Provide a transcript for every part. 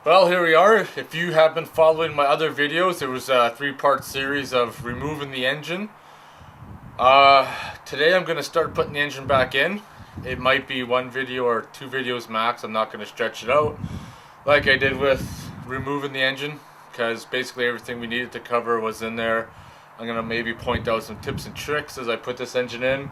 Well, here we are. If you have been following my other videos, there was a three-part series of removing the engine. Today I'm going to start putting the engine back in. It might be one video or two videos max. I'm not going to stretch it out like I did with removing the engine, because basically everything we needed to cover was in there. I'm going to maybe point out some tips and tricks as I put this engine in.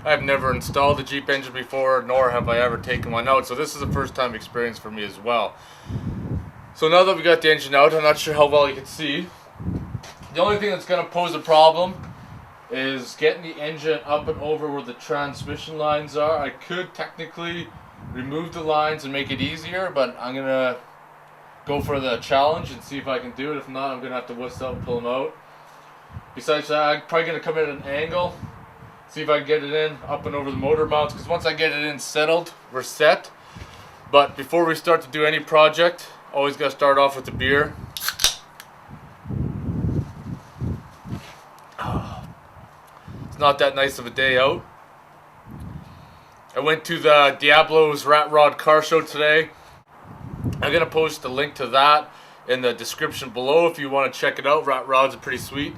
I've never installed a Jeep engine before, nor have I ever taken one out, so this is a first time experience for me as well. So now that we got the engine out, I'm not sure how well you can see. The only thing that's going to pose a problem is getting the engine up and over where the transmission lines are. I could technically remove the lines and make it easier, but I'm going to go for the challenge and see if I can do it. If not, I'm going to have to whisk out and pull them out. Besides that, I'm probably going to come in at an angle, see if I can get it in up and over the motor mounts, because once I get it in settled, we're set. But before we start to do any project, always got to start off with the beer. It's not that nice of a day out. I went to the Diablo's Rat Rod car show today. I'm going to post a link to that in the description below if you want to check it out. Rat Rods are pretty sweet.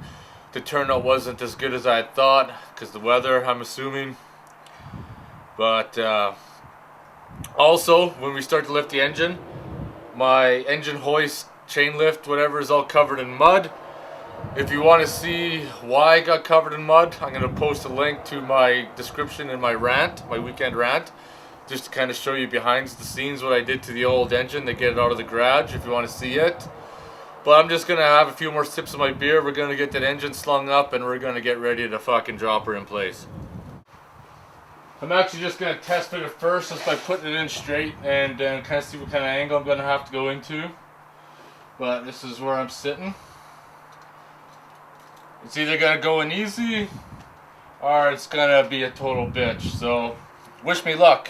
The turnout wasn't as good as I had thought because the weather, I'm assuming. But also, when we start to lift the engine, my engine hoist, chain lift, whatever, is all covered in mud. If you want to see why I got covered in mud, I'm going to post a link to my description in my rant, my weekend rant, just to kind of show you behind the scenes what I did to the old engine to get it out of the garage if you want to see it. But I'm just going to have a few more sips of my beer. We're going to get that engine slung up and we're going to get ready to fucking drop her in place. I'm actually just going to test fit it first just by putting it in straight and kind of see what kind of angle I'm going to have to go into. But this is where I'm sitting. It's either going to go in easy or it's going to be a total bitch. So wish me luck.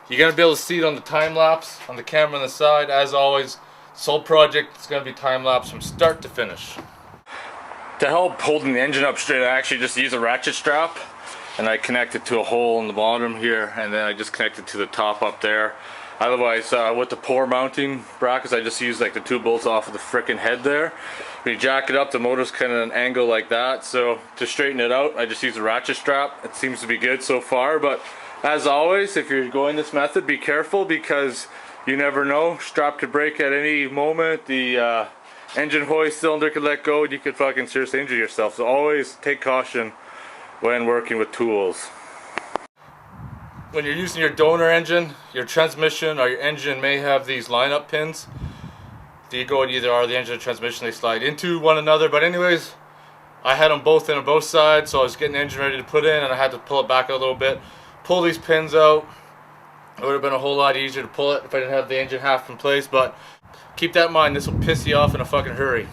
You're going to be able to see it on the time lapse on the camera on the side. As always, this whole project is going to be time lapse from start to finish. To help holding the engine up straight, I actually just use a ratchet strap. And I connect it to a hole in the bottom here, and then I just connect it to the top up there. Otherwise, with the pour mounting brackets, I just use like the two bolts off of the frickin' head there. When you jack it up, the motor's kind of an angle like that. So to straighten it out, I just use a ratchet strap. It seems to be good so far, but as always, if you're going this method, be careful because you never know. Strap could break at any moment. The engine hoist cylinder could let go, and you could fucking seriously injure yourself. So always take caution when working with tools. When you're using your donor engine, your transmission or your engine may have these line-up pins. They go in either or the engine or transmission, they slide into one another. But anyways, I had them both in on both sides, so I was getting the engine ready to put in and I had to pull it back a little bit. Pull these pins out. It would have been a whole lot easier to pull it if I didn't have the engine half in place, but keep that in mind, this will piss you off in a fucking hurry.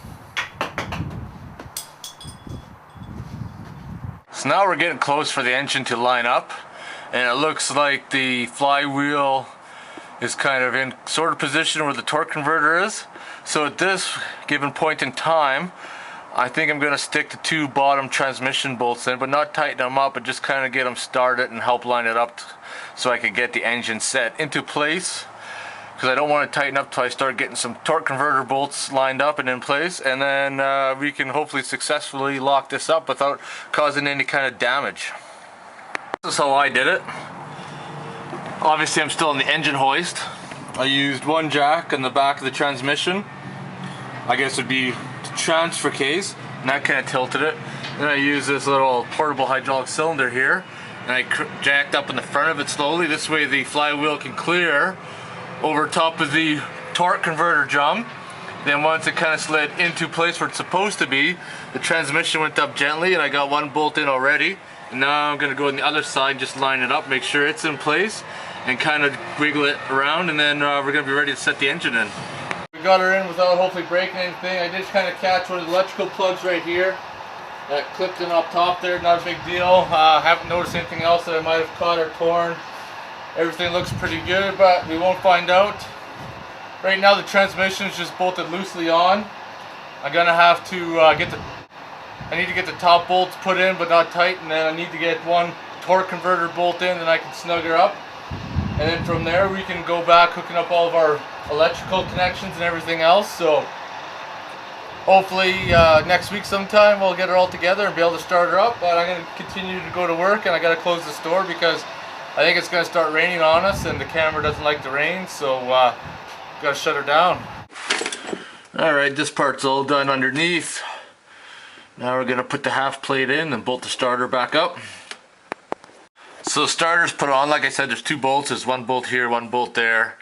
So now we're getting close for the engine to line up, and it looks like the flywheel is kind of in sort of position where the torque converter is. So at this given point in time, I think I'm going to stick the two bottom transmission bolts in, but not tighten them up, but just kind of get them started and help line it up so I can get the engine set into place. Because I don't want to tighten up till I start getting some torque converter bolts lined up and in place, and then we can hopefully successfully lock this up without causing any kind of damage. This is how I did it. Obviously I'm still in the engine hoist. I used one jack in the back of the transmission. I guess it would be the transfer case, and that kind of tilted it. Then I used this little portable hydraulic cylinder here, and I jacked up in the front of it slowly. This way the flywheel can clear over top of the torque converter drum. Then once it kind of slid into place where it's supposed to be, the transmission went up gently and I got one bolt in already. And now I'm going to go on the other side, just line it up, make sure it's in place, and kind of wiggle it around, and then we're going to be ready to set the engine in. We got her in without hopefully breaking anything. I did kind of catch one of the electrical plugs right here that clipped in up top there, not a big deal. Haven't noticed anything else that I might have caught or torn. Everything looks pretty good, but we won't find out. Right now the transmission is just bolted loosely on. I'm gonna have to I need to get the top bolts put in but not tight, and then I need to get one torque converter bolt in, then I can snug her up. And then from there we can go back hooking up all of our electrical connections and everything else. So hopefully next week sometime we'll get it all together and be able to start her up. But I'm going to continue to go to work, and I got to close the store because I think it's going to start raining on us, and the camera doesn't like the rain, so got to shut her down. Alright, this part's all done underneath. Now we're going to put the half plate in and bolt the starter back up. So the starter's put on. Like I said, there's two bolts. There's one bolt here, one bolt there.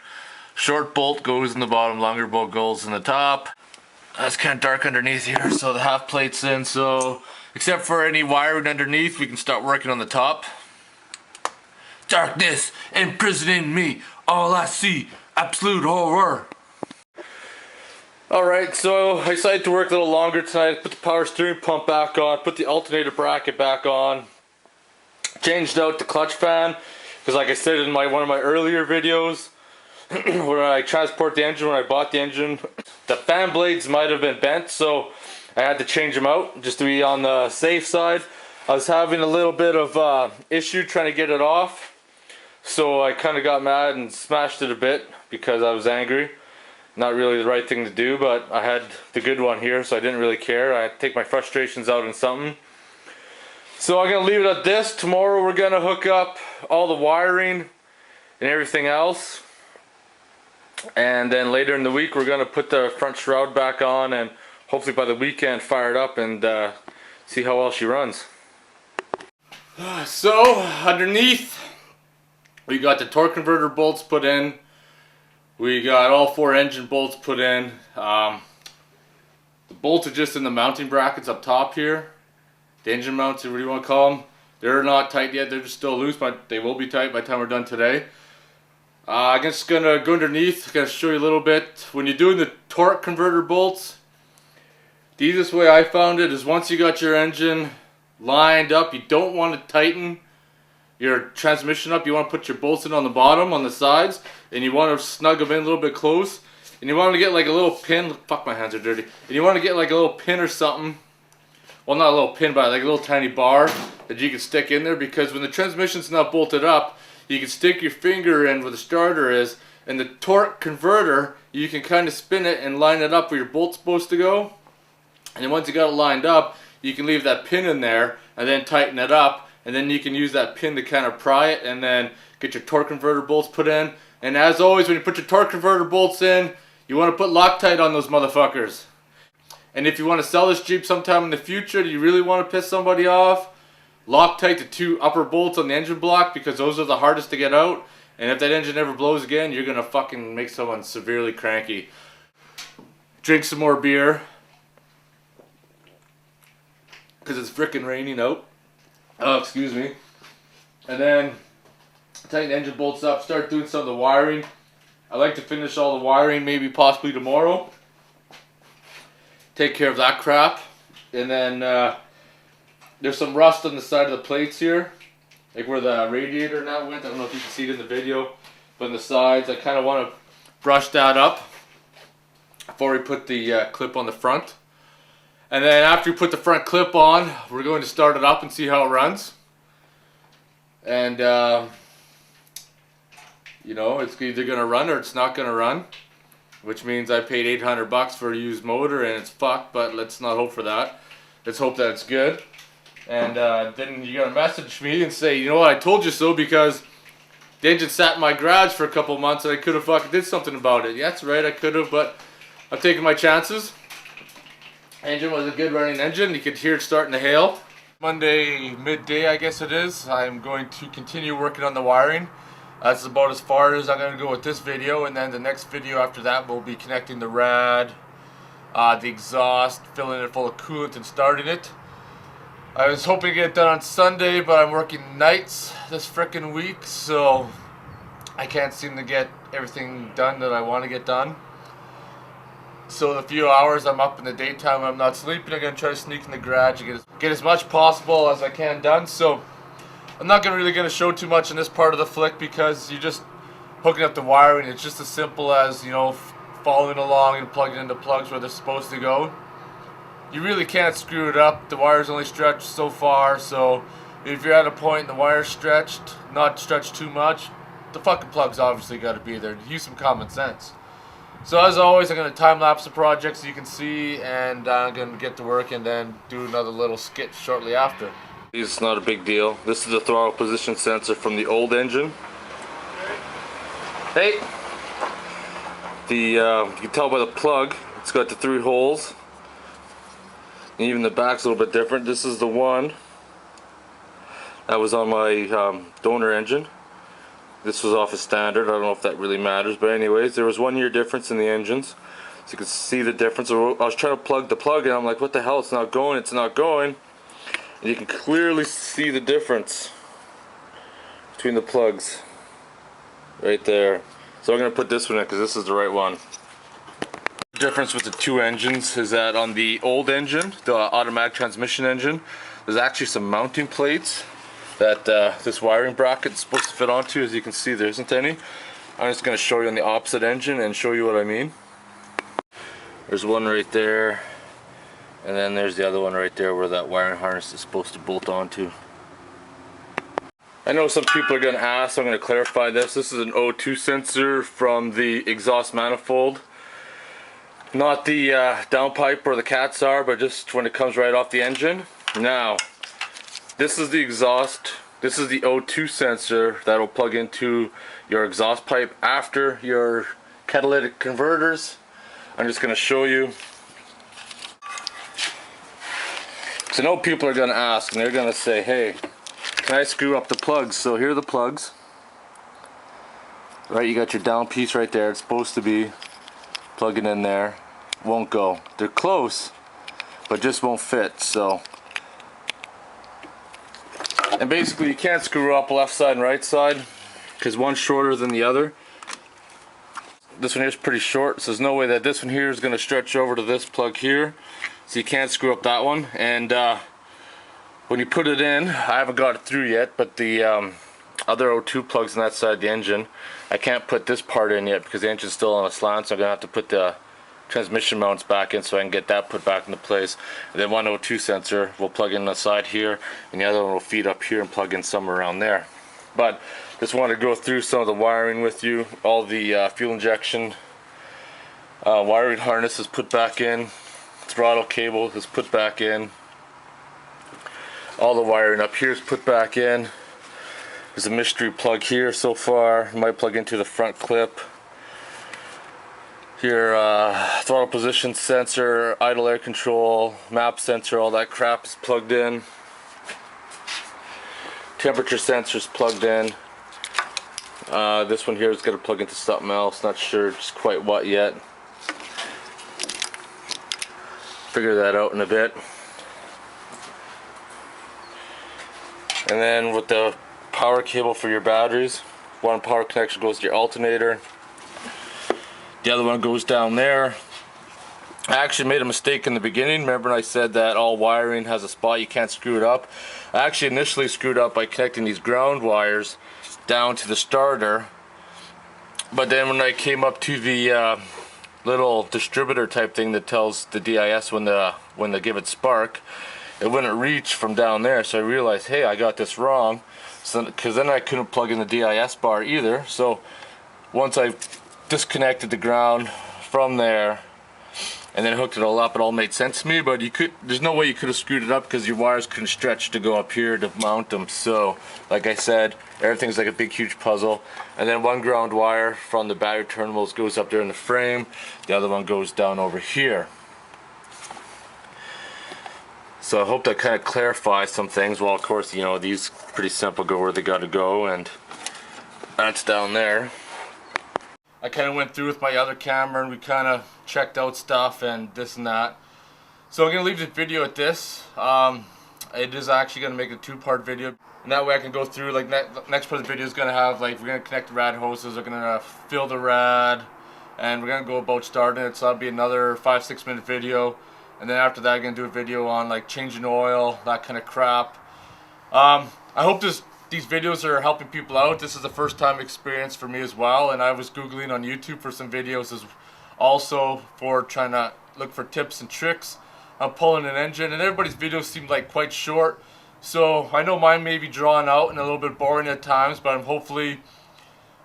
Short bolt goes in the bottom, longer bolt goes in the top. It's kind of dark underneath here, so the half plate's in. So except for any wiring underneath, we can start working on the top. Darkness imprisoning me, all I see, absolute horror. Alright, so I decided to work a little longer tonight. Put the power steering pump back on, put the alternator bracket back on, changed out the clutch fan, because like I said in one of my earlier videos, when I transport the engine, when I bought the engine, the fan blades might have been bent, so I had to change them out just to be on the safe side. I was having a little bit of issue trying to get it off, so I kind of got mad and smashed it a bit because I was angry. Not really the right thing to do, but I had the good one here, so I didn't really care. I had to take my frustrations out on something. So I'm going to leave it at this. Tomorrow we're going to hook up all the wiring and everything else. And then later in the week we're going to put the front shroud back on, and hopefully by the weekend fire it up and see how well she runs. So underneath we got the torque converter bolts put in. We got all 4 engine bolts put in. The bolts are just in the mounting brackets up top here. The engine mounts, whatever you want to call them. They're not tight yet, they're just still loose, but they will be tight by the time we're done today. I'm just going to go underneath, I'm going to show you a little bit. When you're doing the torque converter bolts, the easiest way I found it is once you got your engine lined up, you don't want to tighten your transmission up. You want to put your bolts in on the bottom, on the sides, and you want to snug them in a little bit close. And you want to get like a little pin, fuck my hands are dirty. And you want to get like a little pin or something. Well, not a little pin, but like a little tiny bar that you can stick in there, because when the transmission's not bolted up, you can stick your finger in where the starter is, and the torque converter, you can kind of spin it and line it up where your bolt's supposed to go. And then once you got it lined up, you can leave that pin in there and then tighten it up, and then you can use that pin to kind of pry it and then get your torque converter bolts put in. And as always, when you put your torque converter bolts in, you want to put Loctite on those motherfuckers. And if you want to sell this Jeep sometime in the future, do you really want to piss somebody off? Loctite the 2 upper bolts on the engine block, because those are the hardest to get out. And if that engine ever blows again, you're going to fucking make someone severely cranky. Drink some more beer, because it's frickin' raining out. Oh, excuse me. And then tighten the engine bolts up, start doing some of the wiring. I like to finish all the wiring maybe possibly tomorrow. Take care of that crap. And then there's some rust on the side of the plates here, like where the radiator and that went. I don't know if you can see it in the video, but on the sides I kind of want to brush that up before we put the clip on the front. And then after we put the front clip on, we're going to start it up and see how it runs. And you know, it's either going to run or it's not going to run, which means I paid $800 for a used motor and it's fucked, but let's not hope for that. Let's hope that it's good. And then you're going to message me and say, you know what, I told you so, because the engine sat in my garage for a couple months and I could have fucking did something about it. Yeah, that's right, I could have, but I'm taking my chances. Engine was a good running engine. You could hear it starting to hail. Monday midday, I guess it is. I'm going to continue working on the wiring. That's about as far as I'm going to go with this video, and then the next video after that will be connecting the rad, the exhaust, filling it full of coolant and starting it. I was hoping to get it done on Sunday, but I'm working nights this frickin' week, so I can't seem to get everything done that I want to get done. So the few hours I'm up in the daytime, I'm not sleeping, I'm going to try to sneak in the garage and get as much possible as I can done. So I'm not really going to show too much in this part of the flick, because you're just hooking up the wiring. It's just as simple as, you know, following along and plugging into plugs where they're supposed to go. You really can't screw it up. The wire's only stretched so far, so if you're at a point and the wire's stretched, not stretched too much, the fucking plug's obviously got to be there. Use some common sense. So as always, I'm going to time-lapse the project so you can see, and I'm going to get to work and then do another little skit shortly after. It's not a big deal. This is the throttle position sensor from the old engine. Hey! You can tell by the plug, it's got the 3 holes. And even the back's a little bit different. This is the one that was on my donor engine. This was off a standard. I don't know if that really matters, but anyways, there was 1 year difference in the engines, so you can see the difference. I was trying to plug the plug in. I'm like, what the hell? It's not going. It's not going. And you can clearly see the difference between the plugs right there. So I'm gonna put this one in because this is the right one. The difference with the 2 engines is that on the old engine, the automatic transmission engine, there's actually some mounting plates that this wiring bracket is supposed to fit onto. As you can see, there isn't any. I'm just going to show you on the opposite engine and show you what I mean. There's one right there, and then there's the other one right there where that wiring harness is supposed to bolt onto. I know some people are going to ask, so I'm going to clarify this. This is an O2 sensor from the exhaust manifold. Not the downpipe or the CATSAR, but just when it comes right off the engine. Now, this is the exhaust. This is the O2 sensor that will plug into your exhaust pipe after your catalytic converters. I'm just going to show you. So I know people are going to ask, and they're going to say, hey, can I screw up the plugs? So here are the plugs. Right, you got your down piece right there. It's supposed to be plugging in there. Won't go. They're close, but just won't fit. So. And basically you can't screw up left side and right side because one's shorter than the other. This one here is pretty short, so there's no way that this one here is going to stretch over to this plug here. So you can't screw up that one. And when you put it in, I haven't got it through yet, but the other O2 plugs on that side of the engine, I can't put this part in yet because the engine's still on a slant, so I'm going to have to put the transmission mounts back in so I can get that put back into place. And then one O2 sensor will plug in the side here, and the other one will feed up here and plug in somewhere around there. But just wanted to go through some of the wiring with you. All the fuel injection wiring harness is put back in, throttle cable is put back in, all the wiring up here is put back in. There's a mystery plug here so far. It might plug into the front clip. Your throttle position sensor, idle air control, map sensor, all that crap is plugged in. Temperature sensor is plugged in. This one here is going to plug into something else. Not sure just quite what yet. Figure that out in a bit. And then with the power cable for your batteries, one power connection goes to your alternator. The other one goes down there. I actually made a mistake in the beginning. Remember I said that all wiring has a spot you can't screw it up? I actually initially screwed up by connecting these ground wires down to the starter. But then when I came up to the little distributor type thing that tells the DIS when they give it spark, it wouldn't reach from down there. So I realized, hey, I got this wrong. So, because then I couldn't plug in the DIS bar either. So once I disconnected the ground from there and then hooked it all up, it all made sense to me. But there's no way you could have screwed it up because your wires couldn't stretch to go up here to mount them. So like I said, everything's like a big huge puzzle. And then one ground wire from the battery terminals goes up there in the frame, the other one goes down over here. So I hope that kind of clarifies some things. Well, of course, you know, these pretty simple, go where they gotta go, and that's down there. I kind of went through with my other camera and we kind of checked out stuff and this and that. So I'm going to leave the video at this. It is actually going to make a 2-part video. And that way I can go through, like, next part of the video is going to have, like, we're going to connect the rad hoses, we're going to fill the rad, and we're going to go about starting it. So that'll be another 5-6 minute video. And then after that I'm going to do a video on, like, changing oil, that kind of crap. I hope these videos are helping people out. This is the first time experience for me as well, and I was googling on YouTube for some videos as also for trying to look for tips and tricks on pulling an engine, and everybody's videos seemed like quite short, so I know mine may be drawn out and a little bit boring at times, but I'm hopefully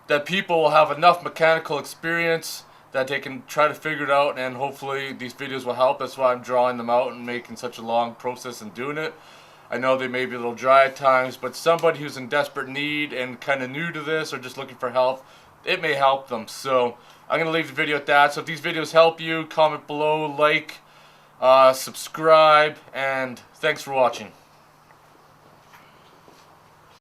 that people will have enough mechanical experience that they can try to figure it out, and hopefully these videos will help. That's why I'm drawing them out and making such a long process and doing it. I know they may be a little dry at times, but somebody who's in desperate need and kind of new to this or just looking for help, it may help them. So I'm going to leave the video at that. So if these videos help you, comment below, like, subscribe, and thanks for watching.